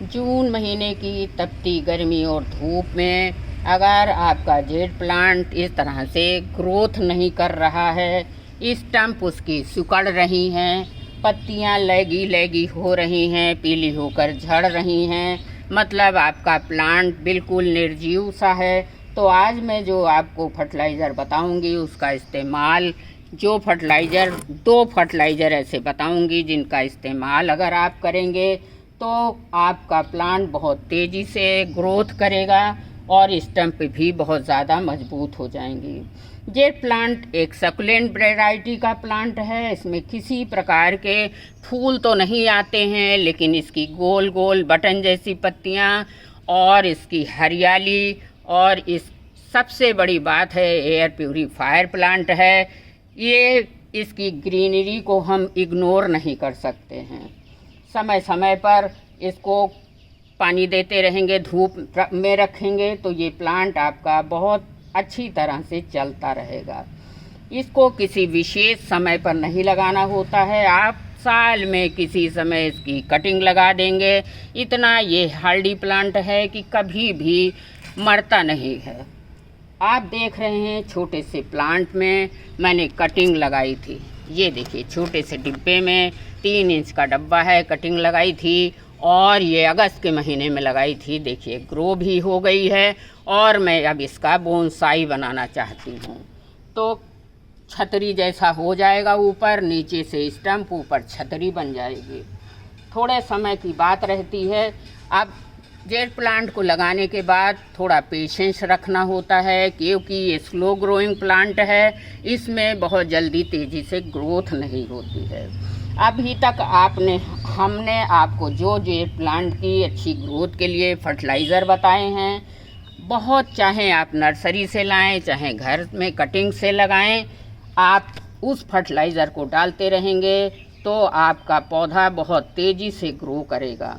जून महीने की तपती गर्मी और धूप में अगर आपका जेड प्लांट इस तरह से ग्रोथ नहीं कर रहा है, स्टम्प उसकी सिकुड़ रही हैं, पत्तियां लैगी हो रही हैं, पीली होकर झड़ रही हैं, मतलब आपका प्लांट बिल्कुल निर्जीव सा है, तो आज मैं जो आपको फर्टिलाइज़र बताऊंगी उसका इस्तेमाल, जो फर्टिलाइज़र 2 फर्टिलाइज़र ऐसे बताऊंगी जिनका इस्तेमाल अगर आप करेंगे तो आपका प्लांट बहुत तेज़ी से ग्रोथ करेगा और स्टम्प भी बहुत ज़्यादा मजबूत हो जाएंगी। ये प्लांट एक सकुलेंट वैरायटी का प्लांट है। इसमें किसी प्रकार के फूल तो नहीं आते हैं, लेकिन इसकी गोल गोल बटन जैसी पत्तियां और इसकी हरियाली, और इस सबसे बड़ी बात है एयर प्यूरीफायर प्लांट है। ये इसकी ग्रीनरी को हम इग्नोर नहीं कर सकते हैं। समय समय पर इसको पानी देते रहेंगे, धूप में रखेंगे तो ये प्लांट आपका बहुत अच्छी तरह से चलता रहेगा। इसको किसी विशेष समय पर नहीं लगाना होता है, आप साल में किसी समय इसकी कटिंग लगा देंगे। इतना ये हार्डी प्लांट है कि कभी भी मरता नहीं है। आप देख रहे हैं छोटे से प्लांट में मैंने कटिंग लगाई थी। ये देखिए छोटे से डिब्बे में 3 इंच का डब्बा है, कटिंग लगाई थी और ये अगस्त के महीने में लगाई थी। देखिए ग्रो भी हो गई है और मैं अब इसका बोनसाई बनाना चाहती हूँ। तो छतरी जैसा हो जाएगा, ऊपर नीचे से स्टम्प, ऊपर छतरी बन जाएगी। थोड़े समय की बात रहती है। अब जेड प्लांट को लगाने के बाद थोड़ा पेशेंस रखना होता है, क्योंकि ये स्लो ग्रोइंग प्लांट है, इसमें बहुत जल्दी तेज़ी से ग्रोथ नहीं होती है। अभी तक हमने आपको जो जेड प्लांट की अच्छी ग्रोथ के लिए फर्टिलाइज़र बताए हैं, बहुत चाहे आप नर्सरी से लाएं चाहे घर में कटिंग से लगाएं, आप उस फर्टिलाइज़र को डालते रहेंगे तो आपका पौधा बहुत तेज़ी से ग्रो करेगा।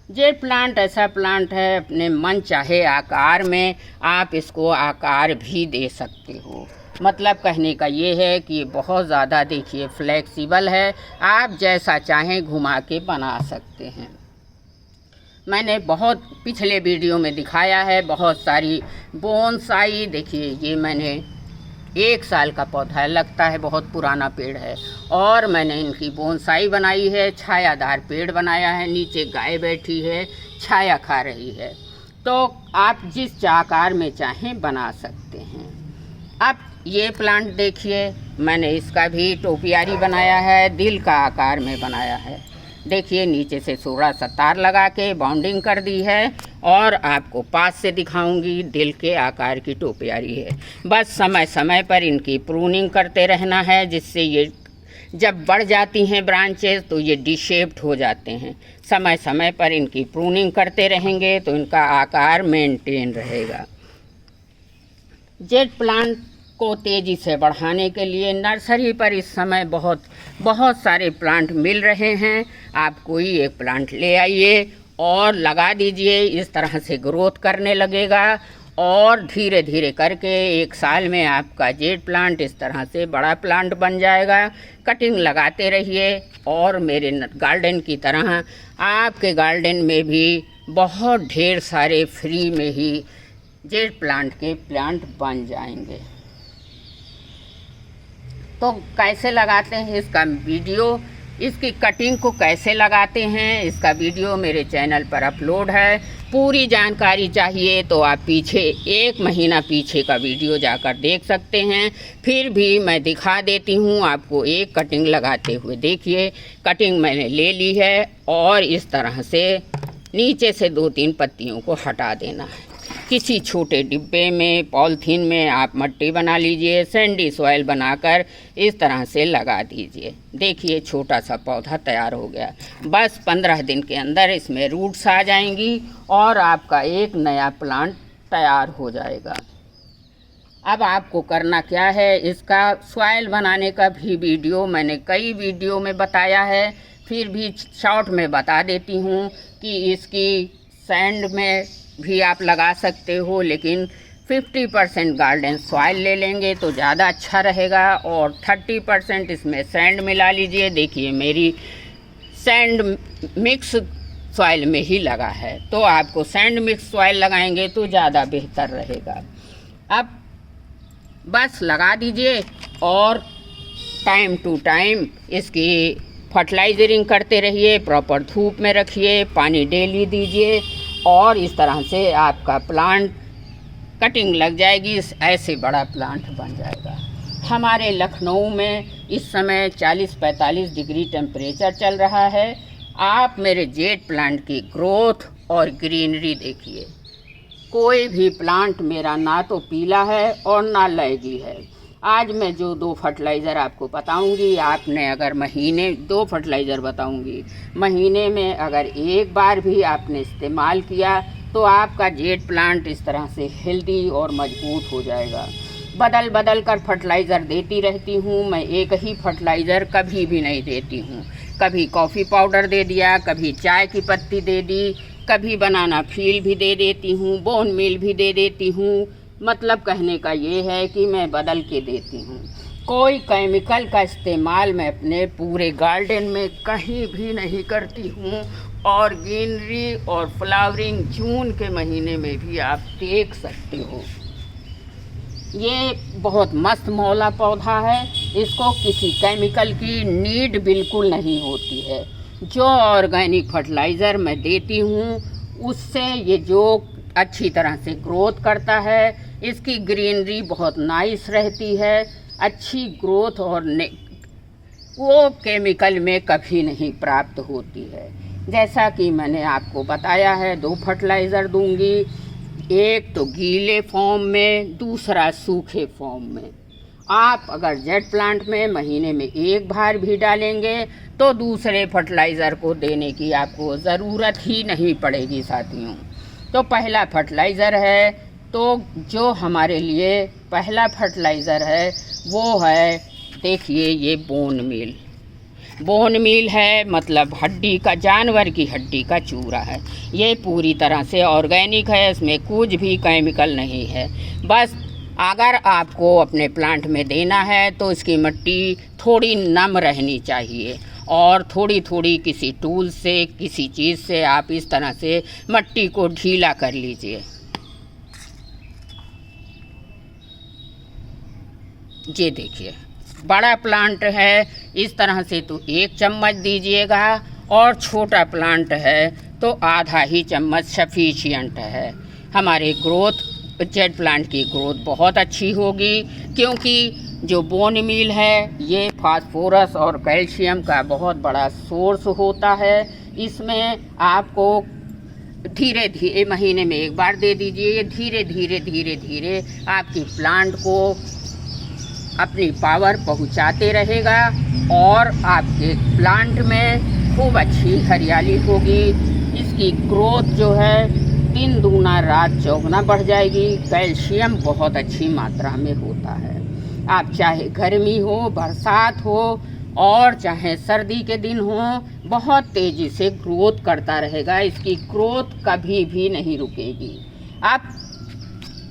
जेड प्लांट ऐसा प्लांट है, अपने मन चाहे आकार में आप इसको आकार भी दे सकते हो। मतलब कहने का ये है कि ये बहुत ज़्यादा देखिए फ्लेक्सिबल है, आप जैसा चाहें घुमा के बना सकते हैं। मैंने बहुत पिछले वीडियो में दिखाया है बहुत सारी बोनसाई। देखिए ये मैंने 1 साल का पौधा लगता है, बहुत पुराना पेड़ है, और मैंने इनकी बोनसाई बनाई है। छायादार पेड़ बनाया है, नीचे गाय बैठी है, छाया खा रही है। तो आप जिस आकार में चाहें बना सकते हैं। अब ये प्लांट देखिए, मैंने इसका भी टोपियारी बनाया है, दिल का आकार में बनाया है। देखिए नीचे से थोड़ा सा तार लगा के बाउंडिंग कर दी है, और आपको पास से दिखाऊंगी। दिल के आकार की टोपियारी है। बस समय समय पर इनकी प्रूनिंग करते रहना है, जिससे ये जब बढ़ जाती हैं ब्रांचेस तो ये डिशेप्ड हो जाते हैं। समय समय पर इनकी प्रूनिंग करते रहेंगे तो इनका आकार मेंटेन रहेगा। जेड प्लांट को तेज़ी से बढ़ाने के लिए नर्सरी पर इस समय बहुत सारे प्लांट मिल रहे हैं। आप कोई एक प्लांट ले आइए और लगा दीजिए, इस तरह से ग्रोथ करने लगेगा और धीरे धीरे करके 1 साल में आपका जेड प्लांट इस तरह से बड़ा प्लांट बन जाएगा। कटिंग लगाते रहिए और मेरे गार्डन की तरह आपके गार्डन में भी बहुत ढेर सारे फ्री में ही जेड प्लांट के प्लांट बन जाएंगे। तो कैसे लगाते हैं इसका वीडियो, इसकी कटिंग को कैसे लगाते हैं इसका वीडियो मेरे चैनल पर अपलोड है। पूरी जानकारी चाहिए तो आप पीछे 1 महीना पीछे का वीडियो जाकर देख सकते हैं। फिर भी मैं दिखा देती हूँ आपको एक कटिंग लगाते हुए। देखिए कटिंग मैंने ले ली है और इस तरह से नीचे से 2-3 पत्तियों को हटा देना है। किसी छोटे डिब्बे में, पॉलीथीन में आप मट्टी बना लीजिए, सैंडी सॉइल बनाकर इस तरह से लगा दीजिए। देखिए छोटा सा पौधा तैयार हो गया। बस 15 दिन के अंदर इसमें रूट्स आ जाएंगी और आपका एक नया प्लांट तैयार हो जाएगा। अब आपको करना क्या है, इसका सॉइल बनाने का भी वीडियो मैंने कई वीडियो में बताया है, फिर भी शॉर्ट में बता देती हूँ कि इसकी सैंड में भी आप लगा सकते हो, लेकिन 50% गार्डन सॉइल ले लेंगे तो ज़्यादा अच्छा रहेगा और 30% इसमें सैंड मिला लीजिए। देखिए मेरी सैंड मिक्स सॉइल में ही लगा है, तो आपको सैंड मिक्स सॉइल लगाएंगे तो ज़्यादा बेहतर रहेगा। अब बस लगा दीजिए और टाइम टू टाइम इसकी फर्टिलाइजरिंग करते रहिए, प्रॉपर धूप में रखिए, पानी डेली दीजिए और इस तरह से आपका प्लांट कटिंग लग जाएगी, ऐसे बड़ा प्लांट बन जाएगा। हमारे लखनऊ में इस समय 40-45 डिग्री टेम्परेचर चल रहा है। आप मेरे जेड प्लांट की ग्रोथ और ग्रीनरी देखिए। कोई भी प्लांट मेरा ना तो पीला है और ना लैगी है। आज मैं जो 2 फर्टिलाइज़र आपको बताऊंगी, आपने अगर दो फर्टिलाइज़र बताऊंगी, महीने में अगर एक बार भी आपने इस्तेमाल किया तो आपका जेड प्लांट इस तरह से हेल्दी और मजबूत हो जाएगा। बदल बदल कर फर्टिलाइज़र देती रहती हूँ मैं, एक ही फर्टिलाइज़र कभी भी नहीं देती हूँ। कभी कॉफ़ी पाउडर दे दिया, कभी चाय की पत्ती दे दी, कभी बनाना फील भी दे देती हूँ, बोन मील भी दे देती हूँ। मतलब कहने का ये है कि मैं बदल के देती हूँ। कोई केमिकल का इस्तेमाल मैं अपने पूरे गार्डन में कहीं भी नहीं करती हूँ और ग्रीनरी और फ्लावरिंग जून के महीने में भी आप देख सकते हो। ये बहुत मस्त मौला पौधा है, इसको किसी केमिकल की नीड बिल्कुल नहीं होती है। जो ऑर्गेनिक फर्टिलाइज़र मैं देती हूँ उससे ये जो अच्छी तरह से ग्रोथ करता है, इसकी ग्रीनरी बहुत नाइस रहती है, अच्छी ग्रोथ और वो केमिकल में कभी नहीं प्राप्त होती है। जैसा कि मैंने आपको बताया है, 2 फर्टिलाइज़र दूंगी, एक तो गीले फॉर्म में, दूसरा सूखे फॉर्म में। आप अगर जेड प्लांट में महीने में एक बार भी डालेंगे तो दूसरे फर्टिलाइज़र को देने की आपको ज़रूरत ही नहीं पड़ेगी साथियों। तो पहला फर्टिलाइज़र है, तो जो हमारे लिए पहला फर्टिलाइज़र है वो है, देखिए ये बोन मील। बोन मील है मतलब हड्डी का, जानवर की हड्डी का चूरा है। ये पूरी तरह से ऑर्गेनिक है, इसमें कुछ भी केमिकल नहीं है। बस अगर आपको अपने प्लांट में देना है तो इसकी मिट्टी थोड़ी नम रहनी चाहिए और थोड़ी थोड़ी किसी टूल से, किसी चीज़ से आप इस तरह से मिट्टी को ढीला कर लीजिए। ये देखिए बड़ा प्लांट है, इस तरह से तो 1 चम्मच दीजिएगा और छोटा प्लांट है तो आधा ही चम्मच सफिशिएंट है। हमारे जेड प्लांट की ग्रोथ बहुत अच्छी होगी, क्योंकि जो बोन मील है ये फास्फोरस और कैल्शियम का बहुत बड़ा सोर्स होता है। इसमें आपको धीरे धीरे महीने में एक बार दे दीजिए, ये धीरे धीरे धीरे धीरे आपकी प्लांट को अपनी पावर पहुंचाते रहेगा और आपके प्लांट में खूब अच्छी हरियाली होगी। इसकी ग्रोथ जो है दिन दूना रात चौगुना बढ़ जाएगी। कैल्शियम बहुत अच्छी मात्रा में होता है। आप चाहे गर्मी हो, बरसात हो और चाहे सर्दी के दिन हो, बहुत तेज़ी से ग्रोथ करता रहेगा। इसकी ग्रोथ कभी भी नहीं रुकेगी। आप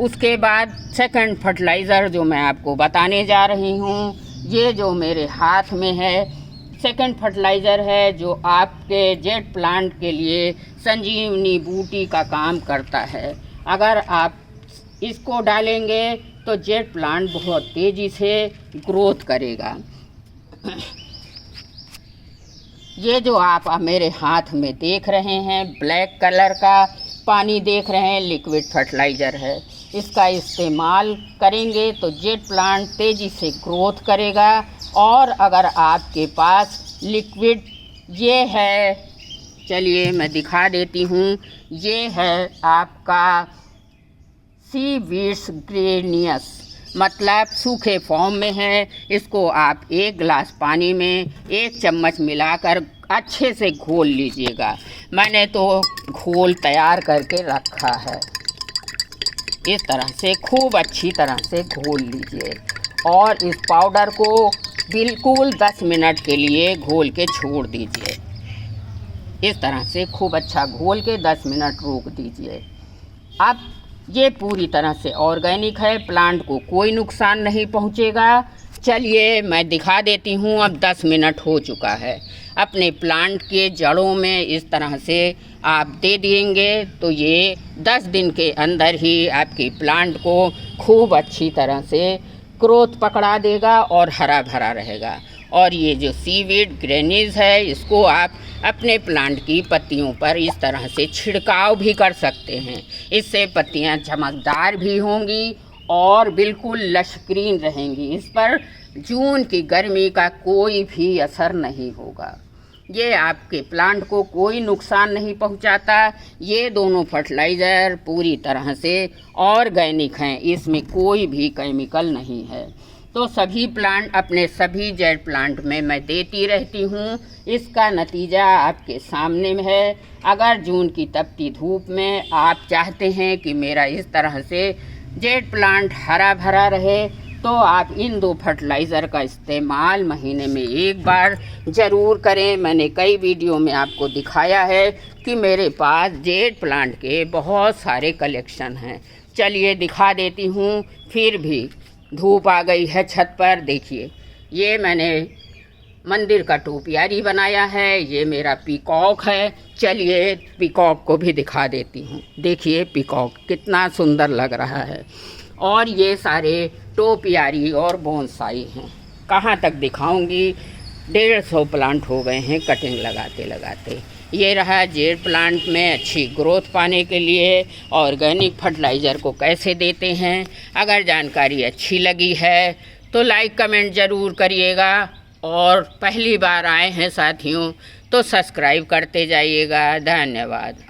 उसके बाद सेकंड फर्टिलाइज़र जो मैं आपको बताने जा रही हूँ, ये जो मेरे हाथ में है सेकंड फर्टिलाइज़र है, जो आपके जेड प्लांट के लिए संजीवनी बूटी का काम करता है। अगर आप इसको डालेंगे तो जेड प्लांट बहुत तेज़ी से ग्रोथ करेगा। ये जो आप मेरे हाथ में देख रहे हैं ब्लैक कलर का पानी देख रहे हैं, लिक्विड फर्टिलाइज़र है। इसका इस्तेमाल करेंगे तो जेड प्लांट तेज़ी से ग्रोथ करेगा। और अगर आपके पास लिक्विड ये है, चलिए मैं दिखा देती हूँ, ये है आपका सीवीड्स ग्रेनियस, मतलब सूखे फॉर्म में है। इसको आप 1 गिलास पानी में 1 चम्मच मिलाकर अच्छे से घोल लीजिएगा। मैंने तो घोल तैयार करके रखा है। इस तरह से खूब अच्छी तरह से घोल लीजिए और इस पाउडर को बिल्कुल 10 मिनट के लिए घोल के छोड़ दीजिए। इस तरह से खूब अच्छा घोल के 10 मिनट रोक दीजिए। अब ये पूरी तरह से ऑर्गेनिक है, प्लांट को कोई नुकसान नहीं पहुंचेगा। चलिए मैं दिखा देती हूँ। अब 10 मिनट हो चुका है। अपने प्लांट के जड़ों में इस तरह से आप दे देंगे तो ये 10 दिन के अंदर ही आपकी प्लांट को खूब अच्छी तरह से ग्रोथ पकड़ा देगा और हरा भरा रहेगा। और ये जो सीवीड ग्रेनीज है, इसको आप अपने प्लांट की पत्तियों पर इस तरह से छिड़काव भी कर सकते हैं। इससे पत्तियां चमकदार भी होंगी और बिल्कुल लश ग्रीन रहेंगी। इस पर जून की गर्मी का कोई भी असर नहीं होगा। ये आपके प्लांट को कोई नुकसान नहीं पहुंचाता। ये दोनों फर्टिलाइज़र पूरी तरह से ऑर्गेनिक हैं, इसमें कोई भी केमिकल नहीं है। तो सभी प्लांट, अपने सभी जेड प्लांट में मैं देती रहती हूँ। इसका नतीजा आपके सामने में है। अगर जून की तपती धूप में आप चाहते हैं कि मेरा इस तरह से जेड प्लांट हरा भरा रहे, तो आप इन 2 फर्टिलाइज़र का इस्तेमाल महीने में 1 बार ज़रूर करें। मैंने कई वीडियो में आपको दिखाया है कि मेरे पास जेड प्लांट के बहुत सारे कलेक्शन हैं। चलिए दिखा देती हूँ। फिर भी धूप आ गई है छत पर। देखिए, ये मैंने मंदिर का टोपियारी बनाया है। ये मेरा पीकॉक है। चलिए पीकॉक को भी दिखा देती हूँ। देखिए पीकॉक कितना सुंदर लग रहा है। और ये सारे टोपियारी और बोनसाई हैं। कहाँ तक दिखाऊंगी, 150 प्लांट हो गए हैं कटिंग लगाते लगाते। ये रहा जेड प्लांट में अच्छी ग्रोथ पाने के लिए ऑर्गेनिक फर्टिलाइज़र को कैसे देते हैं। अगर जानकारी अच्छी लगी है तो लाइक कमेंट ज़रूर करिएगा, और पहली बार आए हैं साथियों तो सब्सक्राइब करते जाइएगा। धन्यवाद।